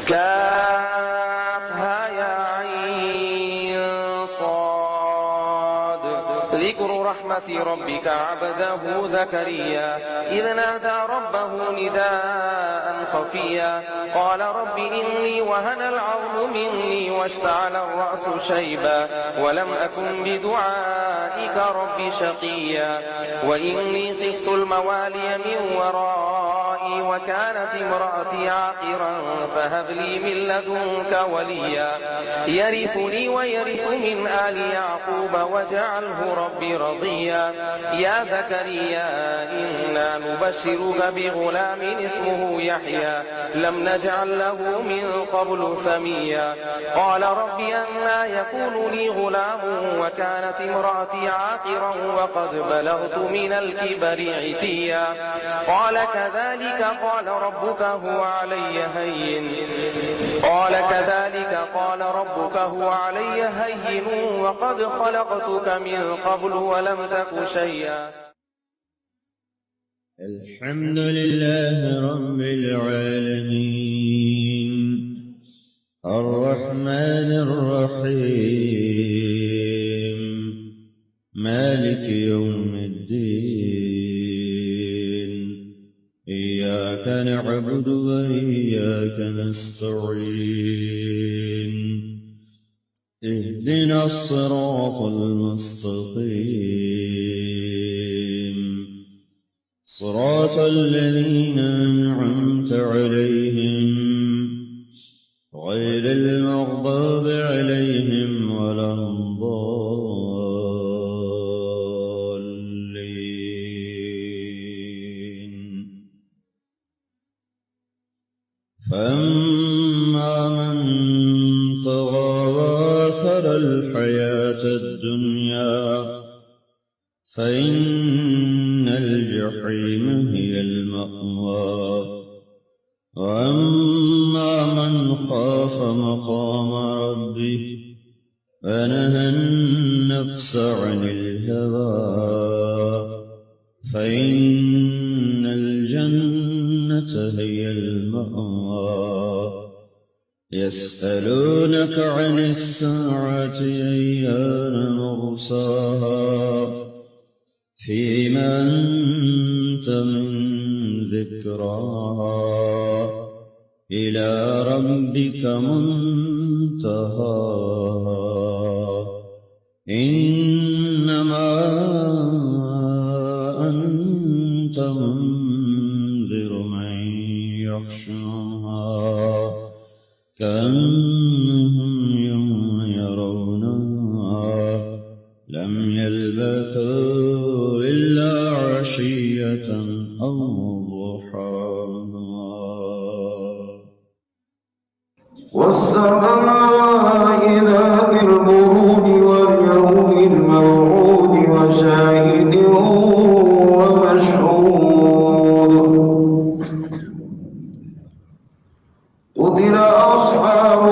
كافها يا عين صاد. ذكر رحمة ربك عبده زكريا إذ نادى ربه نداء خفيا قال رب إني وهن العظم مني واشتعل الرأس شيبا ولم أكن بدعائك رب شقيا وإني خفت الموالي من ورائي وكانت امرأتي عاقرا فهب لي من لدنك وليا يرثني ويرث من آل يعقوب واجعله ربي رضيا. يا زكريا إنا نبشرك بغلام اسمه يحيى لم نجعل له من قبل سميا قال رب أنى يكون لي غلام وكانت امرأتي عاقرا وقد بلغت من الكبر عتيا قال كذلك قال ربك هو علي هين وقد خلقتك من قبل ولم تك شيئا. الحمد لله رب العالمين الرحمن الرحيم مالك يوم الدين إياك نعبد وإياك نستعين اهدنا الصراط المستقيم صراط الذين أنعمت عليهم غير المغضوب عليهم ولا الضالين. فأما من طغى وآثر الحياة الدنيا فإن الجحيم هي المأوى. وأما من خاف مقام ربه ونهى النفس عن الهوى فإن الجنة هي المأوى. يسألونك عن الساعة أيان مرساها فيما أنت من ذكراها إلى ربك منتهاها. إنما أنت منذر من يخشاها كأنهم يوم يرونها لم يلبثوا إلا عشية أو ضحاها. والسماء ذات البروج واليوم الموعود وشاهد ومشهود. قتل أصحاب